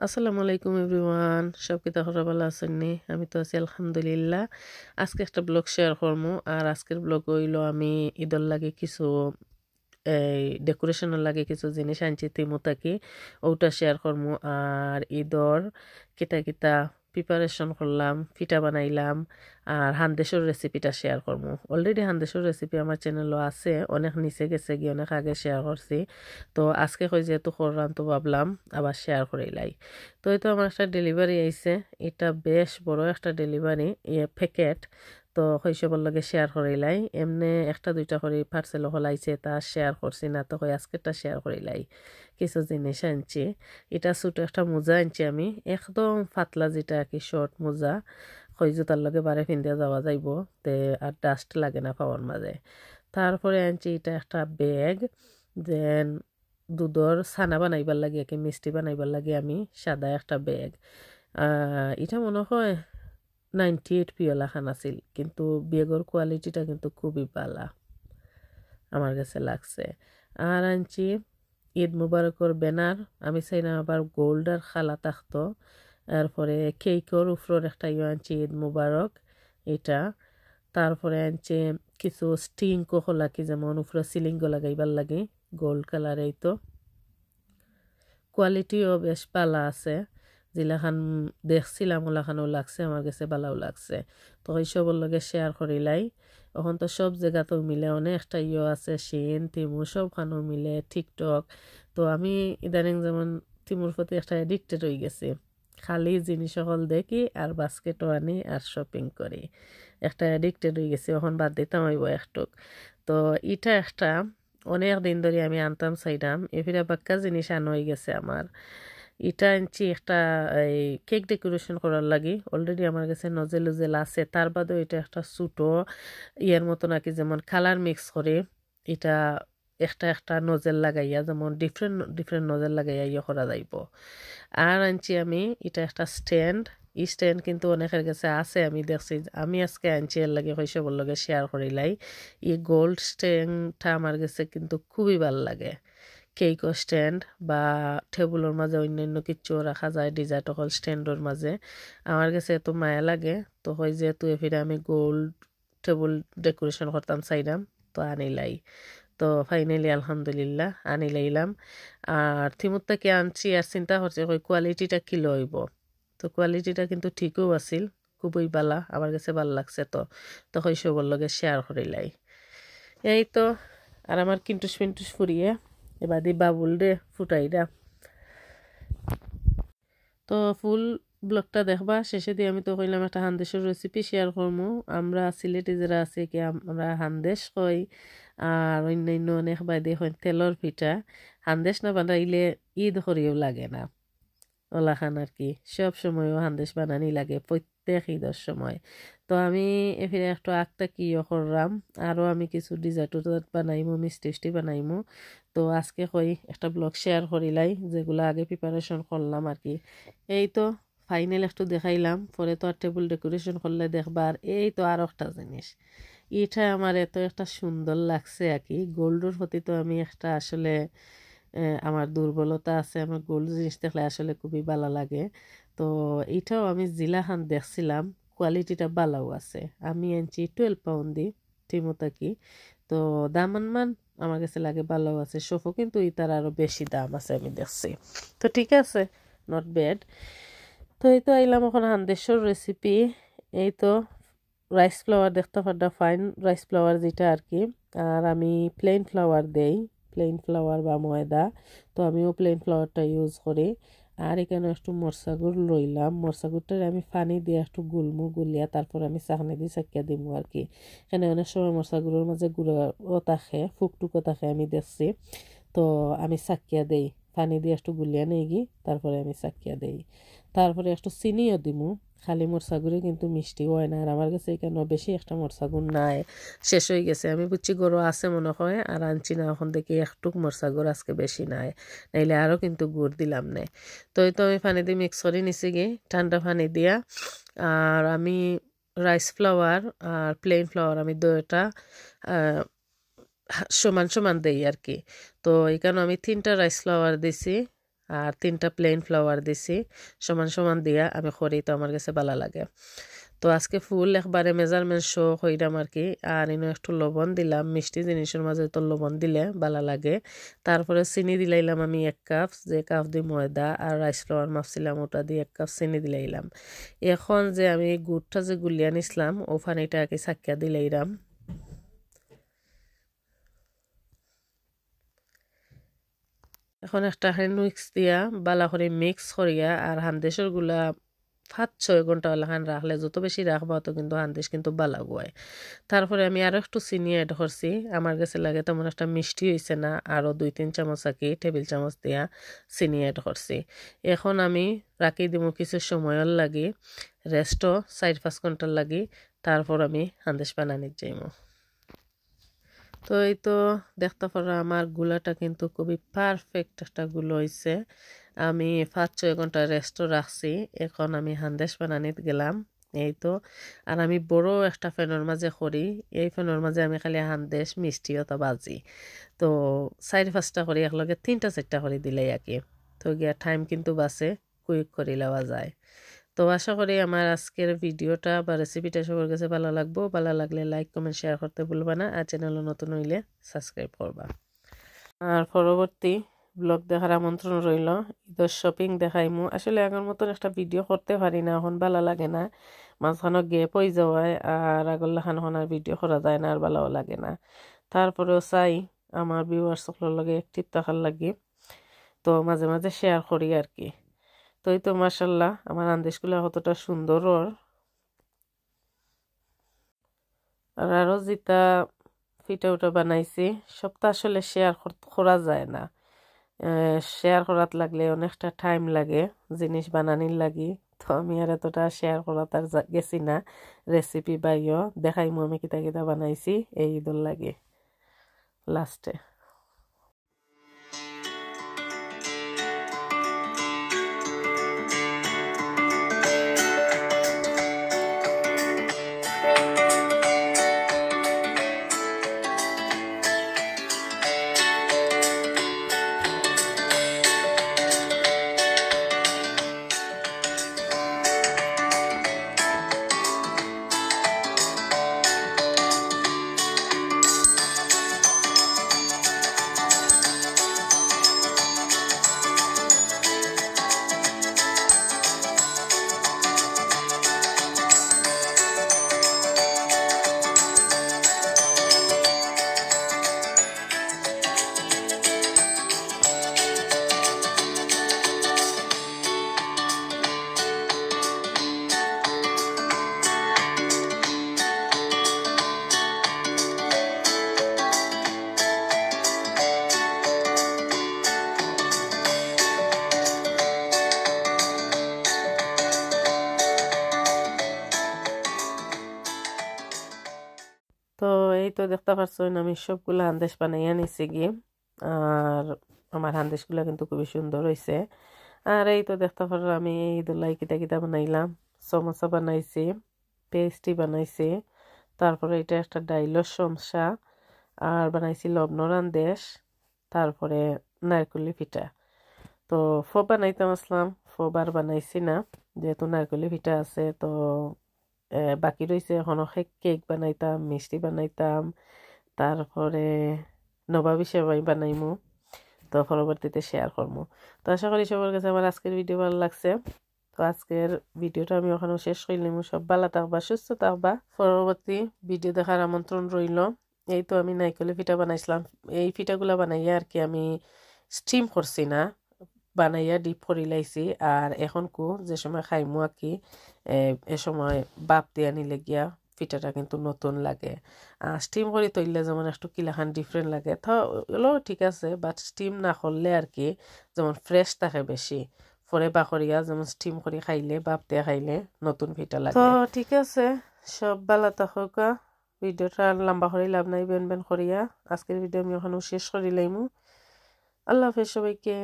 আসসালামু আলাইকুম এভরিওয়ান, সব কি তাহলে ভালো আছেন নি? আমি তো আছি আলহামদুলিল্লাহ। আজকে একটা ব্লগ শেয়ার করবো। আর আজকের ব্লগ হইলো আমি ঈদর লাগে কিছু এই ডেকোরেশনের লাগে কিছু জিনিস আনছি তিমু থাকি, ওটা শেয়ার করবো। আর ঈদর কিতা কিতা প্রিপারেশন করলাম, পিঠা বানাইলাম, আর হান্দেশের রেসিপিটা শেয়ার করবো। অলরেডি হান্দেশের রেসিপি আমার চ্যানেলও আছে, অনেক নিচে গেছে গিয়ে অনেক আগে শেয়ার করছি। তো আজকে কই যেহেতু করলাম তো ভাবলাম আবার শেয়ার করেইলাই। তো এই তো আমার একটা ডেলিভারি আইছে, এটা বেশ বড় একটা ডেলিভারি প্যাকেট। তো শৈশবের লগে শেয়ার করিলাই, এমনি একটা দুইটা করে পার্সেল হলাইছে তা শেয়ার করছি না, তো আজকেরটা শেয়ার করিলাই। কিছু জিনিস আনছি, এটা ছোট একটা মোজা আনছি আমি, একদম পাতলা যেটা আর কি শর্ট মোজা, জুতার লগে বারে পিন্দিয়া যাওয়া যাইব, তে আর ডাস্ট লাগে না পাওয়ার মাঝে। তারপরে আনছি এটা একটা ব্যাগ, দেন দুধর ছানা বানাইবার লাগে কি মিষ্টি বানাইবার লাগে আমি সাদা একটা ব্যাগ। এটা মনে হয় 98 পিওলা খান আছিল, কিন্তু বেগর কোয়ালিটিটা কিন্তু খুবই ভালো আমার কাছে লাগছে। আর আনছি ঈদ মুবারকর ব্যানার, আমি চাই না আবার গোল্ড আর খালা থাকতো। তারপরে কেকর উপর একটা আনছি ঈদ মুবারক এটা। তারপরে আনছি কিছু স্টিং কখলা কি যেমন উপরে সিলিংও লাগাইবার লাগে গোল্ড কালার, এই তো কোয়ালিটিও বেশ ভালো আছে। যেলাখান দেখছিলাম ওলাখানও লাগছে, আমার কাছে ভালোও লাগছে। তো এইসবর লগে শেয়ার করিলাই। এখন তো সব জায়গাতেও মিলে, অনেকটা আছে, শিন তিমু সবখানেও মিলে, টিকটক। তো আমি ইদানিং যেমন তিমুর প্রতি একটা এডিক্টেড হয়ে গেছি, খালি জিনিস সকল দেখি আর বাস্কেটও আনি আর শপিং করি, একটা এডিক্টেড হয়ে গেছি। এখন বাদ দিতাম হইব একটুক। তো এটা একটা অনেক দিন ধরে আমি আনতাম চাইতাম, এফিরা বাক্কা জিনিস আনা হয়ে গেছে আমার। এটা আনছি একটা এই কেক ডেকোরেশন করার লাগি, অলরেডি আমার কাছে নজেল উজেল আছে। তার বাদেও এটা একটা ছোটো ইয়ের মতো নাকি যেমন কালার মিক্স করে, এটা একটা একটা নজেল লাগাইয়া যেমন ডিফারেন্ট ডিফারেন্ট নজেল লাগাইয়া ইয়ে করা যাইব। আর আনছি আমি এটা একটা স্ট্যান্ড, এই স্ট্যান্ড কিন্তু অনেকের কাছে আছে, আমি দেখছি। আমি আজকে আনছি এর লাগে শৈশবের লগে শেয়ার করিলাই। এই গোল্ড স্ট্যান্ডটা আমার কাছে কিন্তু খুবই ভাল লাগে। কেক স্ট্যান্ড বা টেবুলের মাঝে অন্যান্য কিছু রাখা যায় ডিজার্ট হল স্ট্যান্ডের মাঝে, আমার কাছে এত মায়া লাগে। তো হয় যেহেতু এফিরে আমি গোল্ড টেবুল ডেকোরেশন করতাম চাইলাম, তো আনিলাই। তো ফাইনালি আলহামদুলিল্লাহ আনি লাইলাম। আর থিমুর থেকে আনছি আর চিন্তা করছি ওই কোয়ালিটিটা কি লইব। তো কোয়ালিটিটা কিন্তু ঠিকও আছিল, খুবই ভালো, আমার কাছে ভালো লাগছে। তো তো শৈশবের লগে শেয়ার করিলাই, এই তো। আর আমার কিন্টুস পিন্টুস ফুরিয়ে এবার দি বাবুল রে ফুটাইরা। তো ফুল ব্লগটা দেখবা, শেষে দিয়ে আমি তো কইলাম একটা হান্দেশের রেসিপি শেয়ার করবো। আমরা সিলেটি যারা আছে কি আমরা হান্দেশ কই, আর অন্যান্য অনেক বাইদে হয় তেলর পিঠা। হান্দেশ না বানাইলে ঈদ করিও লাগে না, ওলাখান আর কি সব সময়ও হান্দেশ বানানি লাগে প্রত্যেক ঈদের সময়। তো আমি এফিরে একটু আঁকটা কিও করলাম, আরও আমি কিছু ডিজার্ট বানাইমু, মিষ্টি মিষ্টি বানাইমু। তো আজকে কই একটা ব্লগ শেয়ার করিলাই যেগুলো আগে প্রিপারেশন করলাম আর কি। এই তো ফাইনাল একটু দেখাইলাম, পরে তো আর টেবিল ডেকোরেশন করলে দেখবার। এই তো আর একটা জিনিস, এটা আমার এত একটা সুন্দর লাগছে আর কি। গোল্ডের প্রতি তো আমি একটা আসলে আমার দুর্বলতা আছে, আমার গোল্ড জিনিস দেখলে আসলে খুবই ভালো লাগে। তো এইটাও আমি জিলাখান দেখছিলাম, কোয়ালিটিটা ভালোও আছে। আমি আনছি 12 পাউন্ড দি টিমোতাকি। তো দাম আনমান আমার কাছে লাগে ভালো আছে, সোফো কিন্তু ইতার আরও বেশি দাম আছে আমি দেখছি। তো ঠিক আছে, নট ব্যাড। তো এই তো আইলাম এখন হান্দেশ্বর রেসিপি। এই তো রাইস ফ্লাওয়ার দেখতে পারটা, ফাইন রাইস ফ্লাওয়ার যেটা আর কি। আর আমি প্লেন ফ্লাওয়ার দেই, প্লেন ফ্লাওয়ার বা ময়দা। তো আমিও প্লেন ফ্লাওয়ারটা ইউজ করি। আর এখানে একটু মরসাগুর লইলাম, মরসাগুরটার আমি পানি দিয়ে একটু গুলমু, গুলিয়া তারপর আমি চাকনি দিয়ে চাকিয়া দিমু আর কি। এখানে অনেক সময় মরসাগুরের মাঝে গুঁড়াও থাকে, ফুকটুকো থাকে আমি দেখছি। তো আমি চাকিয়া দেই, পানি দিয়ে একটু গুলিয়া নেই গি, তারপরে আমি চাকিয়া দেই। তারপরে একটু চিনিও দিমু। খালি মরসাগুড়ি কিন্তু মিষ্টি হয় না, আর আমার কাছে এখানে বেশি একটা মরসাগুড় নাই, শেষ হয়ে গেছে। আমি বুঝছি গরু আছে মনে হয়, আর আনছি না এখন দেখি একটুক মরসাগুড় আজকে বেশি নাই, নাইলে আরও কিন্তু গুড় দিলাম না। তো এই তো আমি পানি দিয়ে মিক্স করে নিছি গে, ঠান্ডা পানি দিয়া। আর আমি রাইস ফ্লাওয়ার আর প্লেন ফ্লাওয়ার আমি দুইটা সমান সমান দেই আর কি। তো এখানে আমি 3টা রাইস ফ্লাওয়ার দিছি, আর 3টা প্লেন ফ্লাওয়ার দিছি সমান সমান দিয়া আমি করি তো আমার কাছে ভালো লাগে তো আজকে ফুল একবারে মেজারমেন্ট শো কইরাম আর কি আর ইনো একটু লবণ দিলাম মিষ্টি জিনিসের মাঝে তো লবণ দিলে ভালো লাগে তারপরে চিনি দিলাইলাম আমি 1 কাপ যে কাপ দিয়ে ময়দা আর রাইস ফ্লাওয়ার মাপছিলাম ওটা দিয়ে 1 কাপ চিনি দিলাইলাম এখন যে আমি গুড়টা যে গুলিয়া নিছিলাম ও পানিটা আগে ছাক্কিয়া দিলাইলাম এখন একটা হ্যান্ড উইক্স দিয়া বালা করে মিক্স করিয়া আর হান্দেশের গুলা 5-6 ঘন্টা লাগান রাখলে যত বেশি রাখবা তো কিন্তু হান্দেশ কিন্তু বালা গুয়ায় তারপরে আমি আরো একটু চিনি অ্যাড করছি আমার কাছে লাগে তেমন একটা মিষ্টি হয়েছে না আরো 2-3 চামচ আকি টেবিল চামচ দিয়া চিনি অ্যাড করছি এখন আমি রাখি দিব কিছু সময়ের লাগি রেস্টও 4-5 ঘন্টার লাগি তারপর আমি হান্দেশ বানানির যাইমু তো এই তো দেখতে পারো আমার গুলাটা কিন্তু খুবই পারফেক্ট একটা গুলো হয়েছে আমি 5-6 ঘন্টা রেস্টও রাখছি এখন আমি হান্দেশ বানানিত গেলাম এই তো আর আমি বড় একটা ফ্যানের মাঝে করি এই ফ্যানের মাঝে আমি খালি হান্দেশ মিষ্টি অথবা বাজি তো 4-5টা করি একলগে 3টা-4টা করে দিলেই আকি তো গিয়া টাইম কিন্তু বাসে কুইক করে লওয়া যায় তো আশা করি আমার আজকের ভিডিওটা বা রেসিপিটা সবার কাছে ভালো লাগবে ভালো লাগলে লাইক কমেন্ট শেয়ার করতে ভুলবা না আর চ্যানেলে নতুন হইলে সাবস্ক্রাইব করবা আর পরবর্তী ব্লগ দেখার আমন্ত্রণ রইল ঈদের শপিং দেখাইমু আসলে আগের মতন একটা ভিডিও করতে পারি না এখন ভালো লাগে না মাঝখানে গ্যাপ হয়ে যাওয়ায় আর আগর লাখান এখন আর ভিডিও করা যায় না আর ভালোও লাগে না তারপরেও চাই আমার ভিউয়ার্স সকলের লগে অ্যাক্টিভ থাকার লাগি তো মাঝে মাঝে শেয়ার করি আর কি তো এই তো মাশাআল্লাহ আমার আন্দেশগুলো কতটা সুন্দর আর আরো যেটা ফিটা উটা বানাইছি সবটা আসলে শেয়ার করা যায় না শেয়ার করাত লাগলে অনেকটা টাইম লাগে জিনিস বানানির লাগি তো আমি আর এতটা শেয়ার করা তার গেছি না রেসিপি বাইও দেখাইমু আমি কিতা কিতা বানাইছি এই ঈদের লাগে লাস্টে তো এই তো দেখতে পাচ্ছেন আমি সবগুলো হান্দেশ বানাইয়া নিছি গিয়ে আর আমার হান্দেশগুলো কিন্তু খুবই সুন্দর হয়েছে আর এই তো দেখতে পারো আমি এই দোলাই কিতা কিতা বানাইলাম সমোসা বানাইছি পেস্টি বানাইছি তারপরে এটা একটা ডাইলর সমসা আর বানাইছি লবণর আন্দেশ তারপরে নারকলি পিঠা তো ফো বানাইতাম আসলাম ফো বার বানাইছি না যেহেতু নারকলি পিঠা আছে তো বাকি রয়েছে এখনো কেক বানাইতাম মিষ্টি বানাইতাম তারপরে নবাবী সেমাই বানাইমু তো পরবর্তীতে শেয়ার করবো তো আশা করি সবার কাছে আমার আজকের ভিডিও ভালো লাগছে তো আজকের ভিডিওটা আমি ওখানে শেষ করলাম সব ভালো থাকবা সুস্থ থাকবা পরবর্তী ভিডিও দেখার আমন্ত্রণ রইল এই তো আমি নারকেলের পিঠা বানাইছিলাম এই পিঠাগুলা বানাইয়া আর কি আমি স্টিম করছি না বানাইয়া ডিপ করে লাইছি আর এখন যে সময় খাইমু আর কি এ সময় বাপ দিয়ে নিলে গিয়া পিঠাটা কিন্তু নতুন লাগে স্টিম করে তৈলে যেমন একটু কিলাখান ডিফারেন্ট লাগে তাহলে ঠিক আছে বাট স্টিম না করলে আর কি যেমন ফ্রেশ থাকে বেশি পরে বাকরিয়া যেমন স্টিম করে খাইলে বাপ দিয়ে খাইলে নতুন পিঠা লাগে তো ঠিক আছে সব ভালো থাকুক ভিডিওটা লম্বা করে লাভ নাই বেন বেন করিয়া আজকের ভিডিও আমি ওখানে শেষ করে লাইমু আল্লাহ হাফেজ সবাইকে